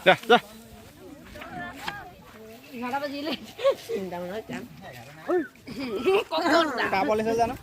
যা যা কাপড় এসে জানো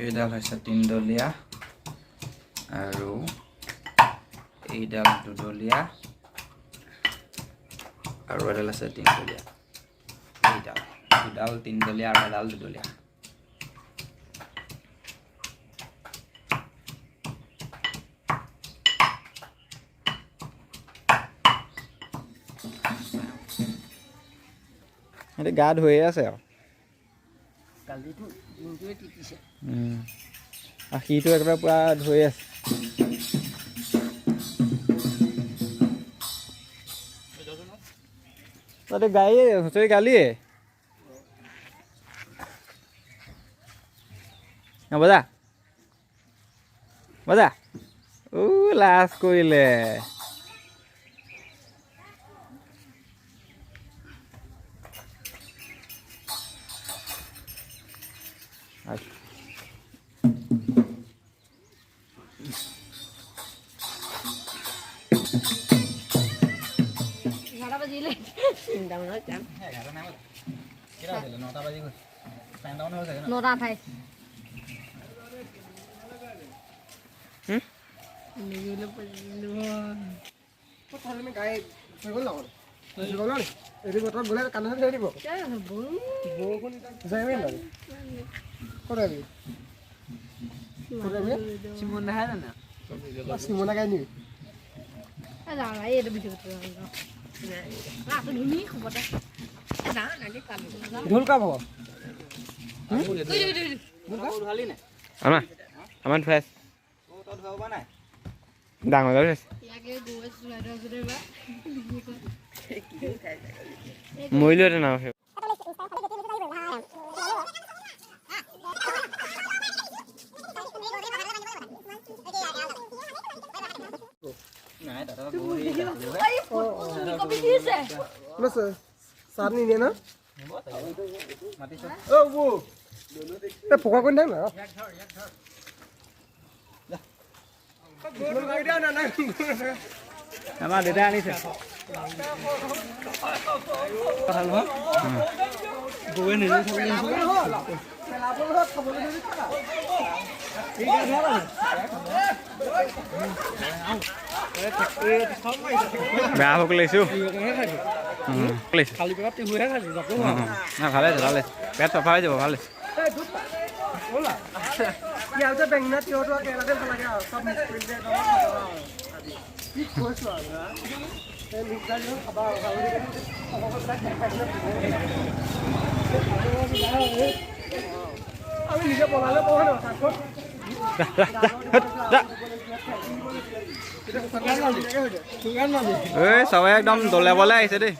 এইডাল হৈছে 3 দলীয়া আৰু এইডাল 2 দলীয়া আৰু এডাল আছে 3 দলীয়া এইডাল দুডাল 3 দলীয়া আৰু এডাল 2 দলীয়া এটা গা ধুয়ে আছে আৰু কালিটো দিনটোৱে টিপিছে আৰু সিটো একেবাৰে পুৰা ধুই আছে তাতে গাই হুঁচৰি গালিয়ে বজা বজা লাজ কৰিলে ঢোল কা ভাব আমাৰ ফ্ৰেছ ডাঙৰ মৰিলোহেঁতেন আৰু সেই চাটনি দিয়ে না পোকা কৰি থাক না আমাৰ দেউতাই আনিছে বেয়া হওক লৈছো ভালে ভালে পেট চফা হৈ যাব ভালে বেঙেনা তিয়হটো কেৰালাতে ভাল লাগে আৰু চব মিক্স কৰি দিয়ে কি কৈছো আৰু আমি নিজে বনালে কওঁ ন সবাই একদম দলে বলে আহিছে দেই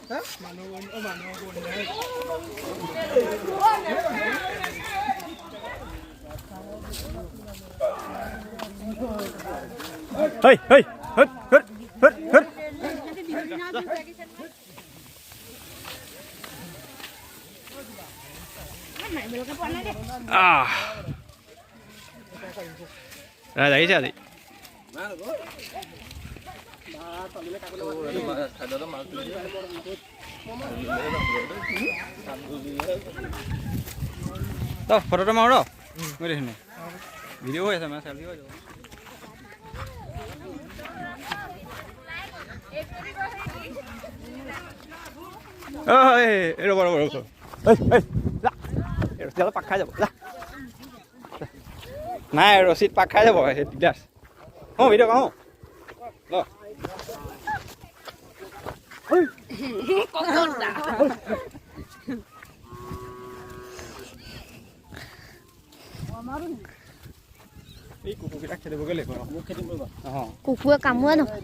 আহিছে আজি ফটোটো মাৰো ৰ মই দেখিনে ভিডিঅ' হৈ আছে মানে চেলফি হৈ যাব ৰ'ব ৰ'ব ৰ'ব ৰচিডাল পাক খাই যাব নাই ৰচিদ পাক খাই যাব দিগদাৰ অঁ ভিডিঅ' কওঁ কুকুৰে কামোৰে নহয়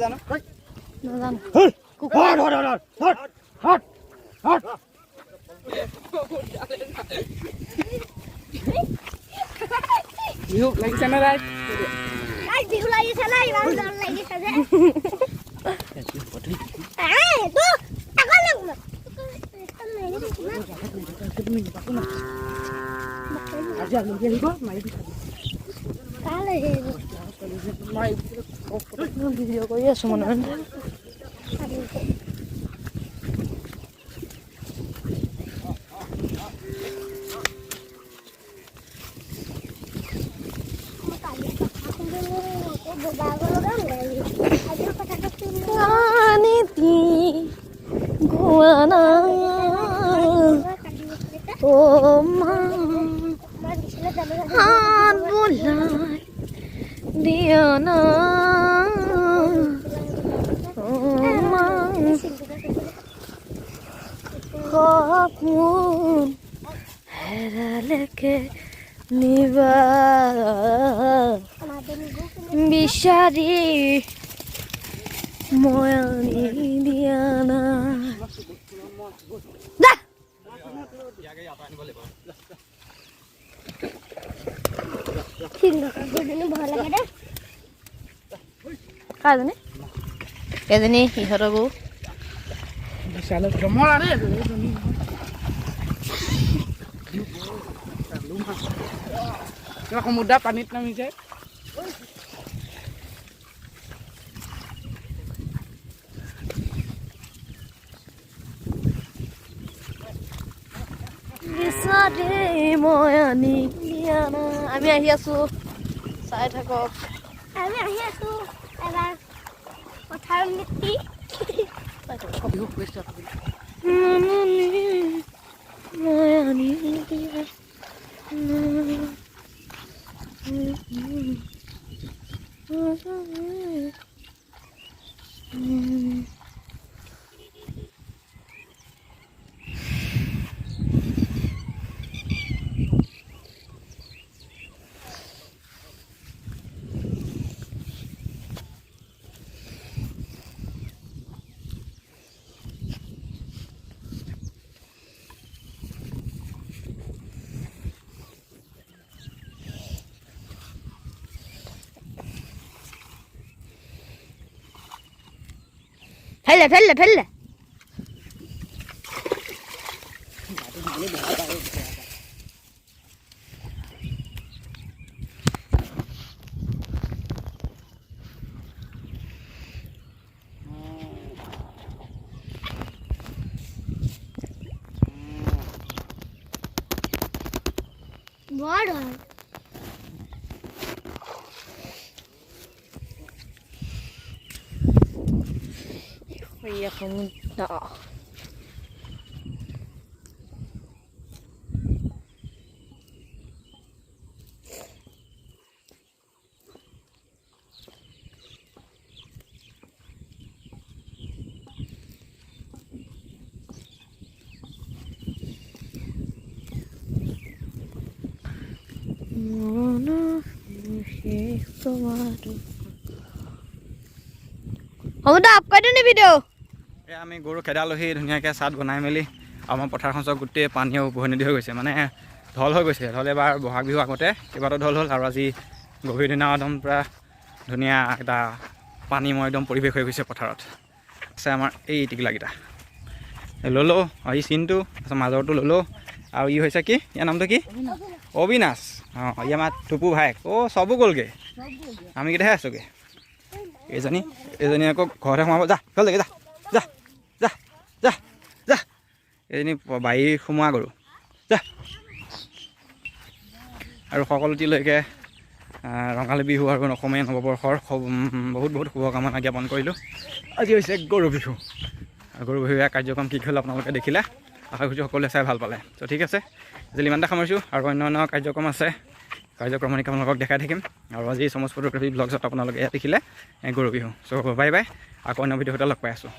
জানো বিহু লাগিছে নে ৰাইজ বিহু লাগিছে না ইমান জন লাগিছে যে ভিডিঅ' কৰি আছো মনে সপোন হেৰালেকে নিবা বিচাৰি মই আনি দিয়া নাই ঠিক নকৰিলে ভয় লাগে দে কাজনী এজনী সিহঁতৰ গৰু সমুদ্ৰ পানীত নামিছে বিচাৰি মই আনি দিয়া নাই আমি আহি আছো চাই থাকক আমি আহি আছো এবাৰ পথাৰ মিতি মই আনি দিয়া ফেলে বৰ সমুদ্ৰ সমুদ্ৰ আপ কৰি দিওঁ ভিডিঅ' আমি গৰু খেদালোহি ধুনীয়াকৈ চাট বনাই মেলি আমাৰ পথাৰখন চব গোটেই পানীয়ে উভৈনদী হৈ গৈছে মানে ঢল হৈ গৈছে ঢল এবাৰ বহাগ বিহু আগতে কেইবাটাও ঢল হ'ল আৰু আজি গভীৰ দিনা একদম পূৰা ধুনীয়া এটা পানীময় একদম পৰিৱেশ হৈ গৈছে পথাৰত আছে আমাৰ এই টিকলাকেইটা ল'লোঁ আৰু এই চিনটো তাৰপিছত মাজৰটো ল'লোঁ আৰু ই হৈছে কি ইয়াৰ নামটো কি অবিনাশ অঁ ই আমাৰ টুপু ভাইক চবো গ'লগৈ আমি কেইটাহে আছোগৈ এজনী আকৌ ঘৰতে সোমাব যা গ'লগৈ যা যা যা যা যা এজনী বাৰী সোমোৱা গৰু যা আৰু সকলোটিলৈকে ৰঙালী বিহু আৰু অসমীয়া নৱবৰ্ষৰ বহুত বহুত শুভকামনা জ্ঞাপন কৰিলোঁ আজি হৈছে গৰু বিহু গৰু বিহু কাৰ্যক্ৰম কি হ'ল আপোনালোকে দেখিলে আশা কৰিছোঁ সকলোৱে চাই ভাল পালে ত' ঠিক আছে আজি ইমানটা সামৰিছোঁ আৰু অন্য কাৰ্যক্ৰম আছে কাৰ্যক্ৰমণিক আপোনালোকক দেখাই থাকিম আৰু আজি সমাজ ফটোগ্ৰাফী ব্লগছত আপোনালোকে দেখিলে গৰু বিহু চ' বাই বাই আকৌ অন্য ভিডিঅ'তে লগ পাই আছোঁ